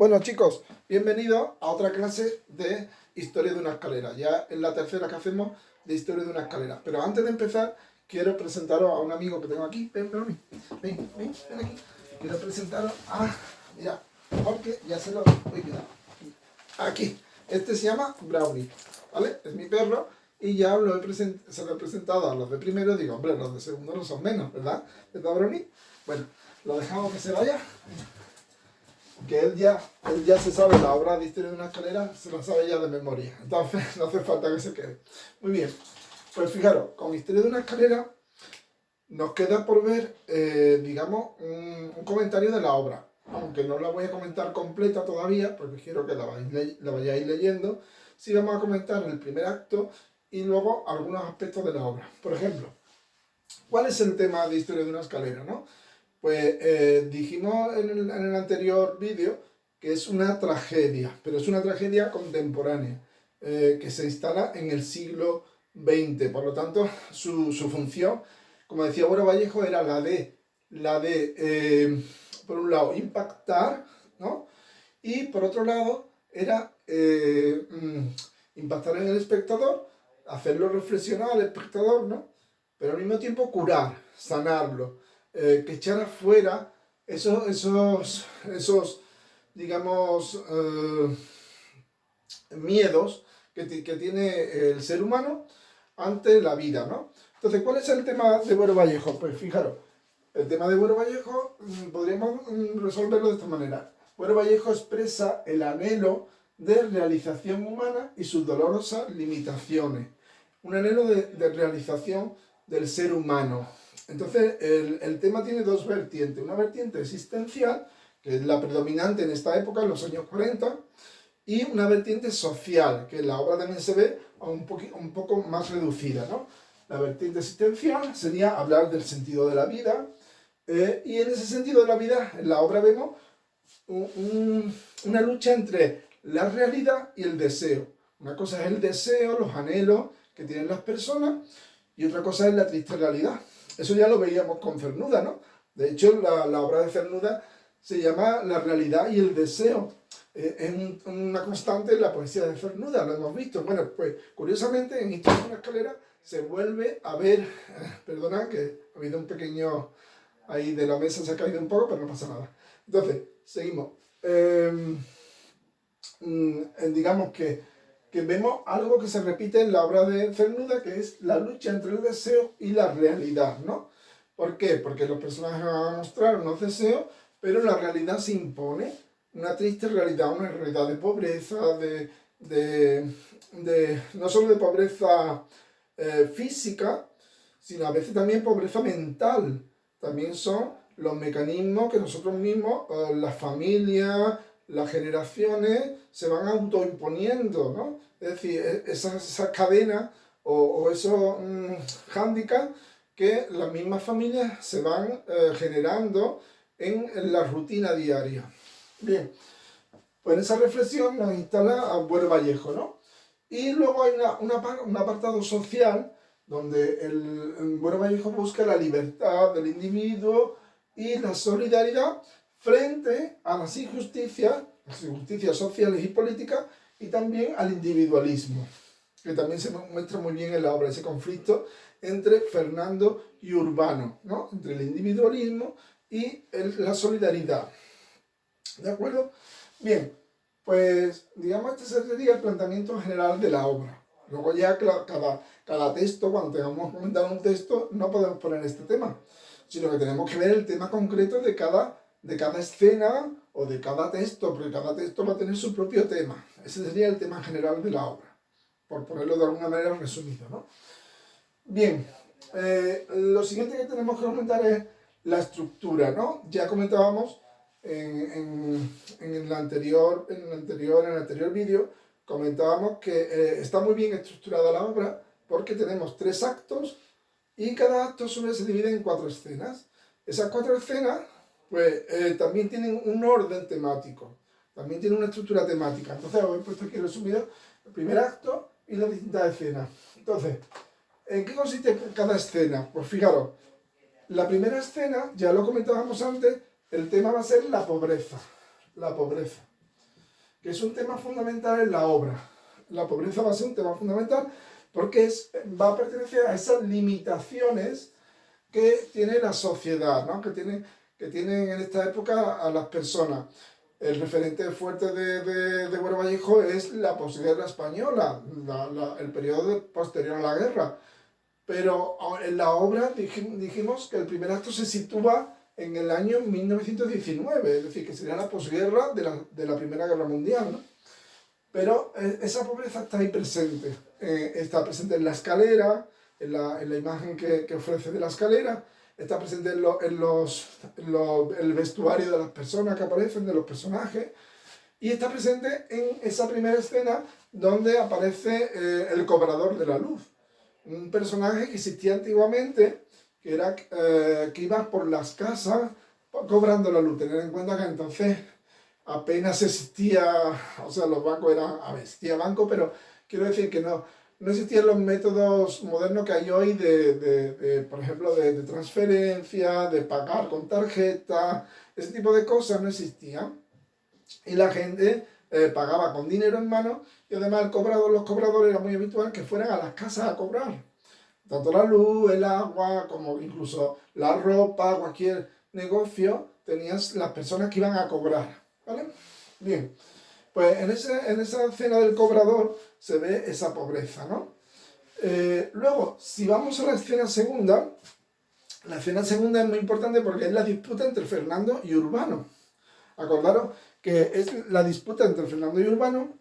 Bueno chicos, bienvenidos a otra clase de historia de una escalera. Ya es la tercera que hacemos de historia de una escalera. Pero antes de empezar, quiero presentaros a un amigo que tengo aquí. Ven aquí. Quiero presentaros a... Mira, porque ya se lo voy a quedar. Aquí. Este se llama Brownie, ¿vale? Es mi perro y ya se lo he presentado a los de primero. Digo, hombre, los de segundo no son menos, ¿verdad? ¿Verdad, Brownie? Bueno, lo dejamos que se vaya. Que él ya se sabe la obra de historia de una escalera, se la sabe ya de memoria. Entonces no hace falta que se quede. Muy bien. Pues fijaros, con historia de una escalera nos queda por ver, digamos, un comentario de la obra. Aunque no la voy a comentar completa todavía, porque quiero que la vayáis leyendo. Sí vamos a comentar el primer acto y luego algunos aspectos de la obra. Por ejemplo, ¿cuál es el tema de historia de una escalera, no? Pues dijimos en el anterior vídeo que es una tragedia, pero es una tragedia contemporánea, que se instala en el siglo XX. Por lo tanto, su función, como decía Bueno Vallejo, era la de por un lado, impactar, ¿no? Y por otro lado, era impactar en el espectador, hacerlo reflexionar al espectador, ¿no? Pero al mismo tiempo curar, sanarlo, que echara fuera esos digamos, miedos que tiene el ser humano ante la vida, ¿no? Entonces, ¿cuál es el tema de Bueno Vallejo? Pues fijaros, el tema de Bueno Vallejo podríamos resolverlo de esta manera. Bueno Vallejo expresa el anhelo de realización humana y sus dolorosas limitaciones. Un anhelo de realización del ser humano. Entonces, el tema tiene dos vertientes. Una vertiente existencial, que es la predominante en esta época, en los años 40, y una vertiente social, que en la obra también se ve un poco más reducida, ¿no? La vertiente existencial sería hablar del sentido de la vida, y en ese sentido de la vida, en la obra vemos una lucha entre la realidad y el deseo. Una cosa es el deseo, los anhelos que tienen las personas, y otra cosa es la triste realidad. Eso ya lo veíamos con Cernuda, ¿no? De hecho, la obra de Cernuda se llama La realidad y el deseo. Es una constante en la poesía de Cernuda, lo hemos visto. Bueno, pues curiosamente en Historia de una escalera se vuelve a ver, perdona que ha habido un pequeño, ahí de la mesa se ha caído un poco, pero no pasa nada. Entonces, seguimos. Digamos que vemos algo que se repite en la obra de Cernuda, que es la lucha entre el deseo y la realidad, ¿no? ¿Por qué? Porque los personajes van a mostrar unos deseos, pero la realidad se impone, una triste realidad, una realidad de pobreza, no solo de pobreza física, sino a veces también pobreza mental. También son los mecanismos que nosotros mismos, las familias, las generaciones, se van autoimponiendo, ¿no? Es decir, esas cadenas o esos hándicaps que las mismas familias se van generando en la rutina diaria. Bien, pues en esa reflexión nos instala a Bueno Vallejo, ¿no? Y luego hay un apartado social donde el Bueno Vallejo busca la libertad del individuo y la solidaridad frente a las injusticias sociales y políticas, y también al individualismo, que también se muestra muy bien en la obra, ese conflicto entre Fernando y Urbano, ¿no? Entre el individualismo y la solidaridad. ¿De acuerdo? Bien, pues digamos este sería el planteamiento general de la obra. Luego ya cada texto, cuando tengamos que comentar un texto, no podemos poner este tema, sino que tenemos que ver el tema concreto de cada escena o de cada texto, porque cada texto va a tener su propio tema. Ese sería el tema general de la obra, por ponerlo de alguna manera resumido, ¿no? Bien, lo siguiente que tenemos que comentar es la estructura, ¿no? Ya comentábamos en el anterior vídeo, comentábamos que está muy bien estructurada la obra porque tenemos 3 actos y cada acto se divide en 4 escenas. Esas 4 escenas pues también tienen un orden temático, también tienen una estructura temática. Entonces os he puesto aquí resumido el primer acto y las distintas escenas. Entonces, ¿en qué consiste cada escena? Pues fijaros, la primera escena, ya lo comentábamos antes, el tema va a ser la pobreza. La pobreza. que es un tema fundamental en la obra. La pobreza va a ser un tema fundamental porque va a pertenecer a esas limitaciones que tiene la sociedad, ¿no? que tienen en esta época a las personas. El referente fuerte de Bueno Vallejo es la posguerra española, el periodo posterior a la guerra. Pero en la obra dijimos que el primer acto se sitúa en el año 1919, es decir, que sería la posguerra de la Primera Guerra Mundial, ¿no? Pero esa pobreza está ahí presente. Está presente en la escalera, en la imagen que ofrece de la escalera, está presente el vestuario de las personas que aparecen, de los personajes, y está presente en esa primera escena donde aparece el cobrador de la luz. Un personaje que existía antiguamente, que iba por las casas cobrando la luz. Tener en cuenta que entonces apenas existía, o sea, los bancos eran, existía banco, pero quiero decir que no existían los métodos modernos que hay hoy por ejemplo, de transferencia, de pagar con tarjeta, ese tipo de cosas no existían. Y la gente pagaba con dinero en mano y además los cobradores era muy habitual que fueran a las casas a cobrar. Tanto la luz, el agua, como incluso la ropa, cualquier negocio, tenías las personas que iban a cobrar. ¿Vale? Bien, pues en esa escena del cobrador se ve esa pobreza, ¿no? Luego, si vamos a la escena segunda es muy importante porque es la disputa entre Fernando y Urbano. Acordaros que es la disputa entre Fernando y Urbano.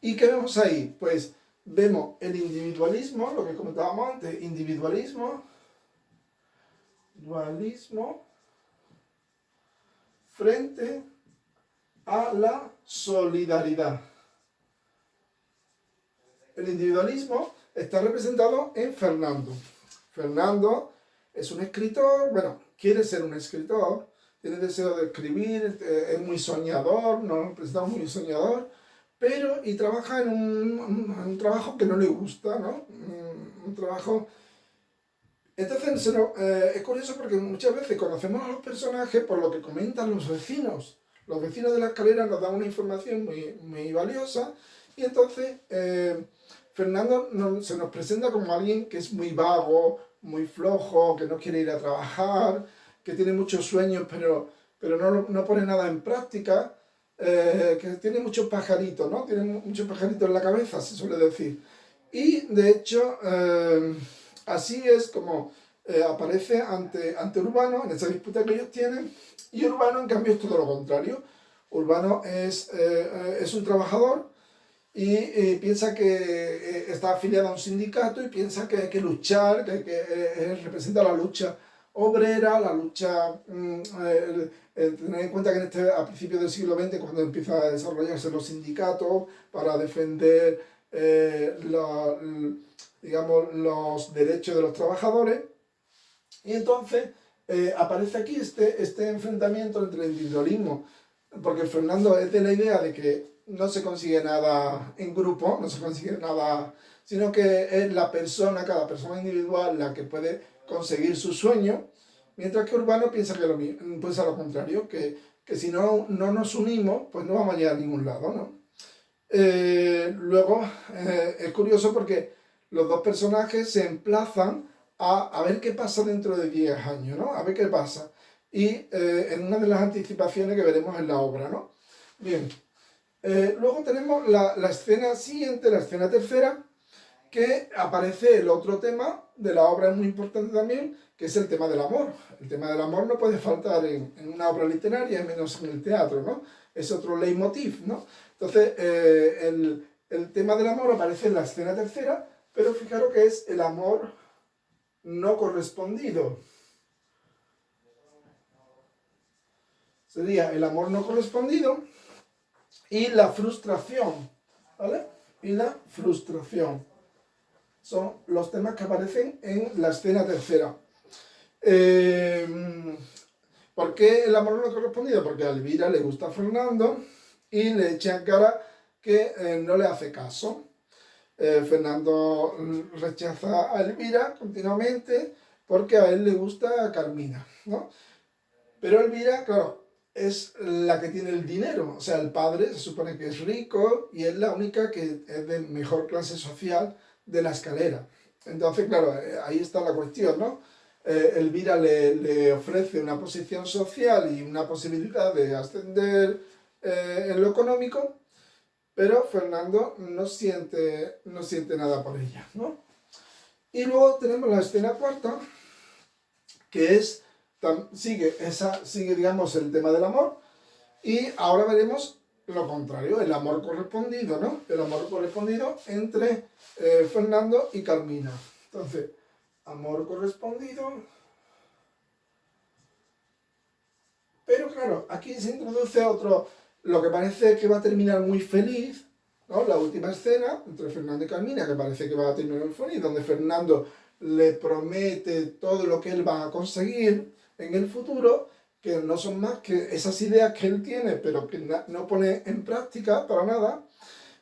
¿Y qué vemos ahí? Pues vemos el individualismo, lo que comentábamos antes, individualismo, dualismo, frente a la solidaridad. El individualismo está representado en Fernando. Fernando es un escritor, bueno, quiere ser un escritor, tiene deseo de escribir, es muy soñador, nos presentamos muy soñador, y trabaja en un trabajo que no le gusta, ¿no? Un trabajo... Entonces es curioso porque muchas veces conocemos a los personajes por lo que comentan los vecinos. Los vecinos de la escalera nos dan una información muy valiosa y entonces Fernando se nos presenta como alguien que es muy vago, muy flojo, que no quiere ir a trabajar, que tiene muchos sueños pero no pone nada en práctica, que tiene muchos pajaritos, ¿no? Tiene muchos pajaritos en la cabeza, se suele decir. Y de hecho, así es como aparece ante Urbano en esa disputa que ellos tienen, y Urbano en cambio es todo lo contrario. Urbano es un trabajador y piensa que está afiliado a un sindicato y piensa que hay que luchar, que representa la lucha obrera, la lucha, tener en cuenta que a principios del siglo XX, cuando empiezan a desarrollarse los sindicatos para defender digamos, los derechos de los trabajadores, y entonces aparece aquí este enfrentamiento entre el individualismo, porque Fernando es de la idea de que no se consigue nada en grupo, no se consigue nada, sino que es cada persona individual la que puede conseguir su sueño, mientras que Urbano piensa lo contrario, que si no nos unimos, pues no vamos a llegar a ningún lado, ¿no? Luego es curioso porque los dos personajes se emplazan a ver qué pasa dentro de 10 años, ¿no? A ver qué pasa. Y en una de las anticipaciones que veremos en la obra, ¿no? Bien. Luego tenemos la escena siguiente, la escena tercera, que aparece el otro tema de la obra, es muy importante también, que es el tema del amor. El tema del amor no puede faltar en una obra literaria, menos en el teatro, ¿no? Es otro leitmotiv, ¿no? Entonces, el tema del amor aparece en la escena tercera, pero fijaros que es el amor no correspondido. Sería el amor no correspondido y la frustración, ¿vale? Y la frustración. Son los temas que aparecen en la escena tercera. ¿Por qué el amor no correspondido? Porque a Elvira le gusta a Fernando y le echa en cara que no le hace caso. Fernando rechaza a Elvira continuamente porque a él le gusta a Carmina, ¿no? Pero Elvira, claro, es la que tiene el dinero. O sea, el padre se supone que es rico y es la única que es de mejor clase social de la escalera. Entonces, claro, ahí está la cuestión, ¿no? Elvira le ofrece una posición social y una posibilidad de ascender en lo económico, pero Fernando no siente nada por ella, ¿no? Y luego tenemos la escena cuarta, que es, sigue, digamos, el tema del amor, y ahora veremos lo contrario, el amor correspondido, ¿no? El amor correspondido entre Fernando y Carmina. Entonces, amor correspondido. Pero claro, aquí se introduce lo que parece que va a terminar muy feliz, ¿no? La última escena entre Fernando y Carmina, que parece que va a terminar muy feliz, donde Fernando le promete todo lo que él va a conseguir en el futuro, que no son más que esas ideas que él tiene, pero que no pone en práctica para nada.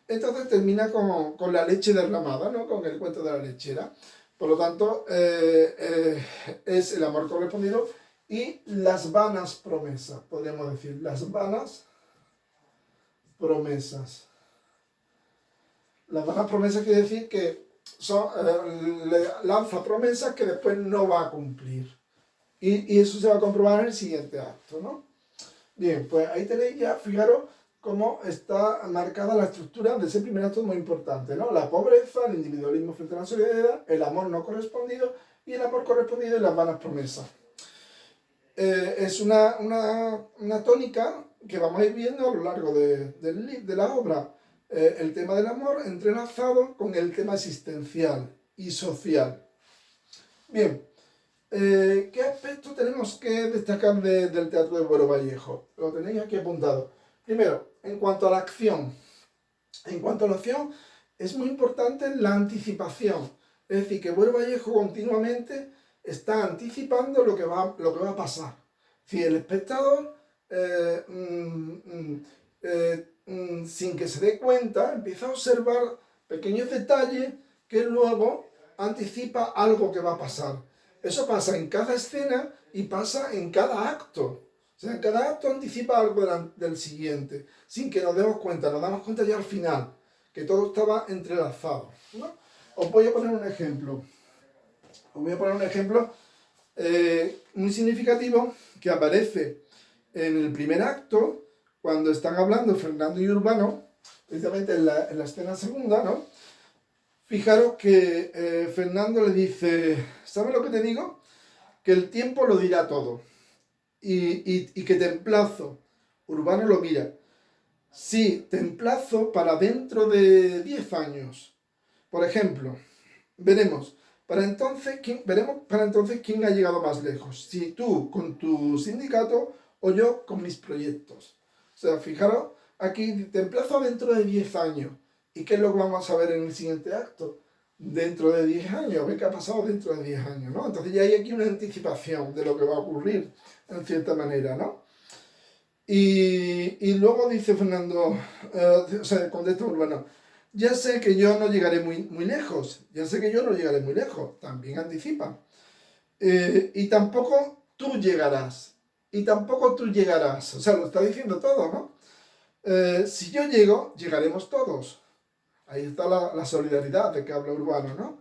Entonces termina con la leche derramada, ¿no? Con el cuento de la lechera. Por lo tanto, es el amor correspondido y las vanas promesas, podríamos decir, las vanas promesas. Las vanas promesas quiere decir que le lanza promesas que después no va a cumplir. Y eso se va a comprobar en el siguiente acto, ¿no? Bien, pues ahí tenéis ya, fijaros cómo está marcada la estructura de ese primer acto muy importante, ¿no? La pobreza, el individualismo frente a la solidaridad, el amor no correspondido y el amor correspondido y las vanas promesas. Es una tónica que vamos a ir viendo a lo largo de la obra. El tema del amor entrelazado con el tema existencial y social. Bien, ¿qué aspectos tenemos que destacar del teatro de Buero Vallejo? Lo tenéis aquí apuntado. Primero, en cuanto a la acción. En cuanto a la acción, es muy importante la anticipación. Es decir, que Buero Vallejo continuamente está anticipando lo que va a pasar. Si el espectador, sin que se dé cuenta, empieza a observar pequeños detalles que luego anticipa algo que va a pasar. Eso pasa en cada escena y pasa en cada acto. O sea, en cada acto anticipa algo del siguiente, sin que nos demos cuenta. Nos damos cuenta ya al final, que todo estaba entrelazado, ¿no? Os voy a poner un ejemplo. Os voy a poner un ejemplo muy significativo que aparece en el primer acto, cuando están hablando Fernando y Urbano, precisamente en la escena segunda, ¿no? Fijaros que Fernando le dice, ¿sabes lo que te digo? Que el tiempo lo dirá todo. Y que te emplazo. Urbano lo mira. Sí, te emplazo para dentro de 10 años. Por ejemplo, veremos para entonces quién ha llegado más lejos. Si tú con tu sindicato o yo con mis proyectos. O sea, fijaros, aquí te emplazo dentro de 10 años. ¿Y qué es lo que vamos a ver en el siguiente acto? Dentro de 10 años, ver qué ha pasado dentro de 10 años, ¿no? Entonces ya hay aquí una anticipación de lo que va a ocurrir, en cierta manera, ¿no? Y luego dice Fernando, o sea, contesta Urbano, ya sé que yo no llegaré muy lejos, ya sé que yo no llegaré muy lejos, también anticipa. Y tampoco tú llegarás, y tampoco tú llegarás, o sea, lo está diciendo todo, ¿no? Si yo llego, llegaremos todos. Ahí está la solidaridad de que habla Urbano, ¿no?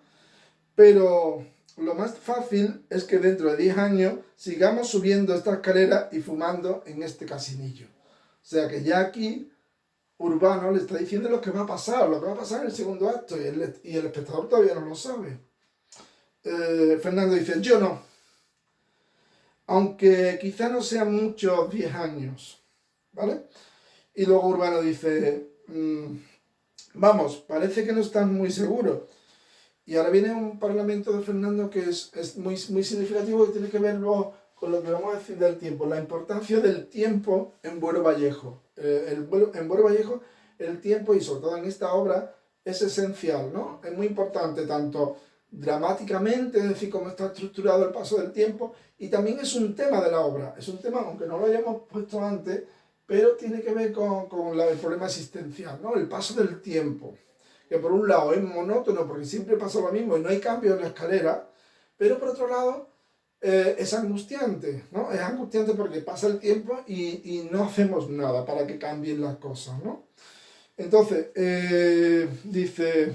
Pero lo más fácil es que dentro de 10 años sigamos subiendo esta escalera y fumando en este casinillo. O sea que ya aquí Urbano le está diciendo lo que va a pasar en el segundo acto, y el espectador todavía no lo sabe. Fernando dice, yo no. Aunque quizá no sean muchos 10 años, ¿vale? Y luego Urbano dice, vamos, parece que no están muy seguros. Y ahora viene un parlamento de Fernando que es muy significativo, que tiene que ver luego con lo que vamos a decir del tiempo, la importancia del tiempo en Buero Vallejo. En Buero Vallejo el tiempo, y sobre todo en esta obra, es esencial, ¿no? Es muy importante tanto dramáticamente, es decir, cómo está estructurado el paso del tiempo, y también es un tema de la obra, es un tema, aunque no lo hayamos puesto antes, pero tiene que ver con el problema existencial, ¿no? El paso del tiempo, que por un lado es monótono porque siempre pasa lo mismo y no hay cambio en la escalera, pero por otro lado es angustiante, ¿no? Es angustiante porque pasa el tiempo y no hacemos nada para que cambien las cosas, ¿no? Entonces, dice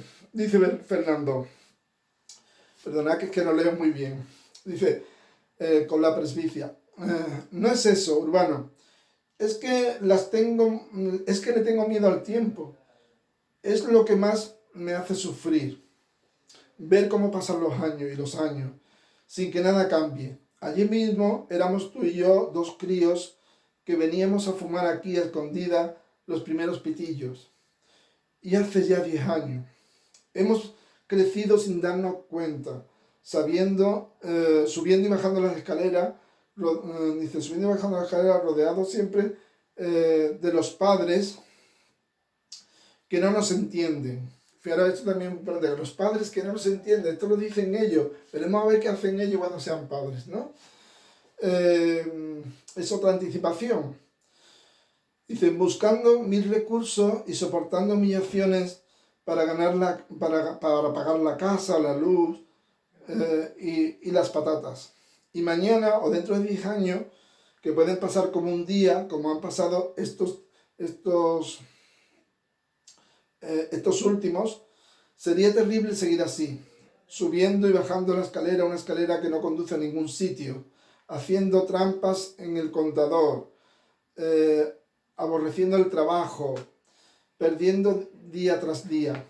Fernando, perdona que es que no leo muy bien, dice, con la presbicia, no es eso, Urbano, es que le tengo miedo al tiempo, es lo que más me hace sufrir, ver cómo pasan los años y los años, sin que nada cambie. Allí mismo éramos tú y yo, dos críos, que veníamos a fumar aquí a escondida los primeros pitillos. Y hace ya 10 años. Hemos crecido sin darnos cuenta, sabiendo, subiendo y bajando las escaleras, dice, subiendo y bajando las escaleras, rodeados siempre de los padres que no nos entienden. Fíjate, esto también es importante, los padres que no nos entienden, esto lo dicen ellos, veremos a ver qué hacen ellos cuando sean padres, ¿no? Es otra anticipación. Dicen, buscando mil recursos y soportando humillaciones para para pagar la casa, la luz y las patatas. Y mañana o dentro de 10 años, que pueden pasar como un día, como han pasado estos últimos, sería terrible seguir así, subiendo y bajando la escalera, una escalera que no conduce a ningún sitio, haciendo trampas en el contador, aborreciendo el trabajo, perdiendo día tras día.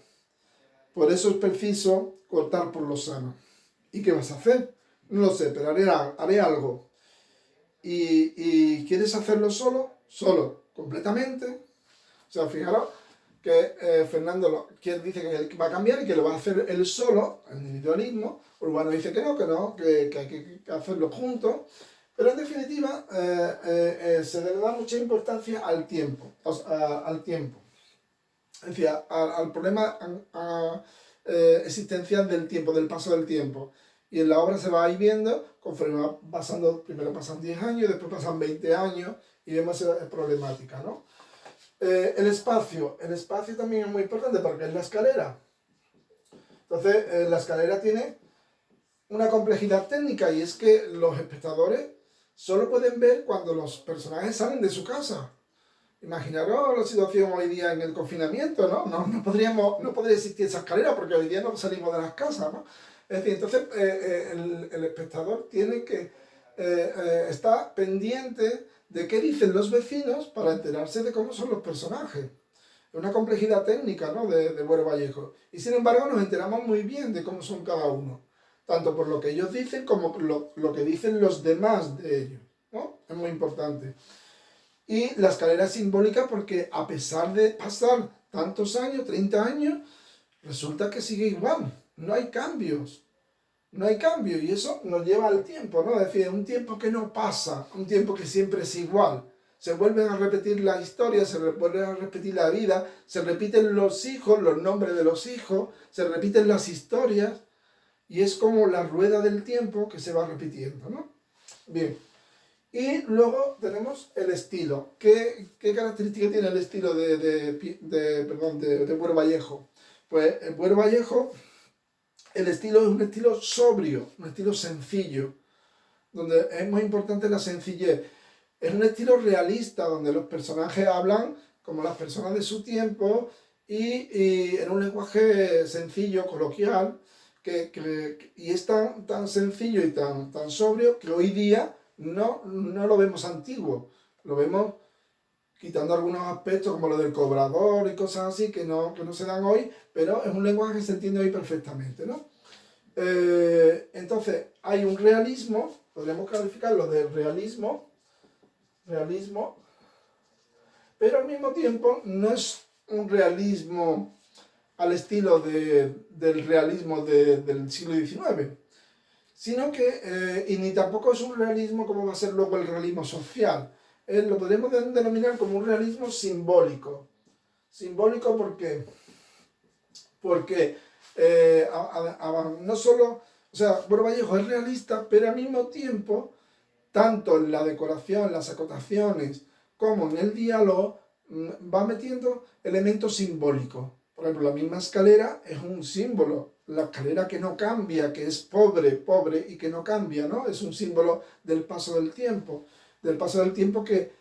Por eso es preciso cortar por lo sano. ¿Y qué vas a hacer? No lo sé, pero haré algo. ¿Y quieres hacerlo solo? Solo, completamente. O sea, fijaros que Fernando dice que va a cambiar y que lo va a hacer él solo, el individualismo. Urbano dice que no, que hay que hacerlo juntos. Pero en definitiva, se le da mucha importancia al tiempo, al tiempo. Es decir, al problema existencial del tiempo, del paso del tiempo. Y en la obra se va ahí viendo, conforme va pasando, primero pasan 10 años, después pasan 20 años, y vemos esa problemática, ¿no? El espacio también es muy importante porque es la escalera. Entonces, la escalera tiene una complejidad técnica y es que los espectadores solo pueden ver cuando los personajes salen de su casa. Imaginaros la situación hoy día en el confinamiento, ¿no? No podría existir esa escalera porque hoy día no salimos de las casas, ¿no? Es decir, entonces el espectador tiene que estar pendiente de qué dicen los vecinos para enterarse de cómo son los personajes. Es una complejidad técnica, ¿no? de Buero Vallejo. Y sin embargo nos enteramos muy bien de cómo son cada uno, tanto por lo que ellos dicen como por lo que dicen los demás de ellos, ¿no? Es muy importante. Y la escalera es simbólica porque a pesar de pasar tantos años, 30 años, resulta que sigue igual. No hay cambios. No hay cambio y eso nos lleva al tiempo, ¿no? Es decir, un tiempo que no pasa, un tiempo que siempre es igual. Se vuelven a repetir las historias, se vuelve a repetir la vida, se repiten los hijos, los nombres de los hijos, se repiten las historias y es como la rueda del tiempo que se va repitiendo, ¿no? Bien. Y luego tenemos el estilo. ¿Qué característica tiene el estilo de Buero Vallejo? Pues en Buero Vallejo el estilo es un estilo sobrio, un estilo sencillo, donde es muy importante la sencillez. Es un estilo realista, donde los personajes hablan como las personas de su tiempo y en un lenguaje sencillo, coloquial, y es tan sencillo y tan sobrio que hoy día no lo vemos antiguo, lo vemos quitando algunos aspectos como lo del cobrador y cosas así que no se dan hoy, pero es un lenguaje que se entiende hoy perfectamente, ¿no? Entonces, hay un realismo, podríamos calificarlo de realismo, pero al mismo tiempo no es un realismo al estilo del realismo del siglo XIX, sino que, y ni tampoco es un realismo como va a ser luego el realismo social. Lo podemos denominar como un realismo simbólico. Simbólico porque no solo, o sea, Buero Vallejo es realista, pero al mismo tiempo, tanto en la decoración, en las acotaciones, como en el diálogo, va metiendo elementos simbólicos. Por ejemplo, la misma escalera es un símbolo. la escalera que no cambia, que es pobre, pobre y que no cambia, ¿no? Es un símbolo del paso del paso del tiempo que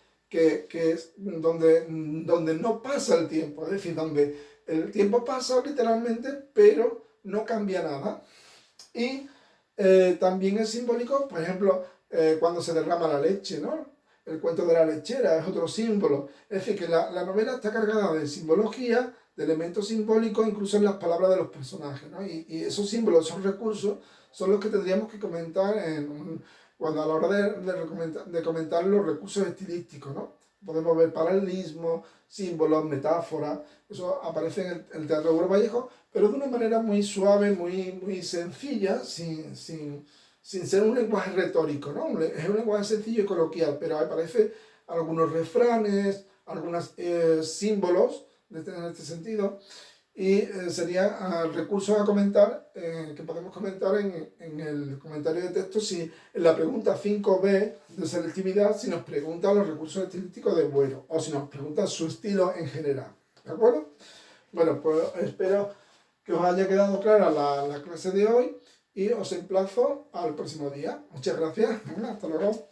es donde no pasa el tiempo, es decir, donde el tiempo pasa literalmente, pero no cambia nada. Y también es simbólico, por ejemplo, cuando se derrama la leche, ¿no? El cuento de la lechera es otro símbolo. Es decir, que la novela está cargada de simbología, de elementos simbólicos, incluso en las palabras de los personajes, ¿no? Y esos símbolos, esos recursos, son los que tendríamos que comentar cuando a la hora de comentar los recursos estilísticos, ¿no? Podemos ver paralelismo, símbolos, metáforas, eso aparece en el Teatro Duro Vallejo, pero de una manera muy suave, muy sencilla, sin ser un lenguaje retórico, ¿no? Es un lenguaje sencillo y coloquial, pero aparece algunos refranes, algunos símbolos en este sentido, y serían recursos a comentar, que podemos comentar en el comentario de texto, si en la pregunta 5b de selectividad, si nos pregunta los recursos estilísticos de Bueno, o si nos pregunta su estilo en general, ¿de acuerdo? Bueno, pues espero que os haya quedado clara la clase de hoy y os emplazo al próximo día. Muchas gracias. Hasta luego.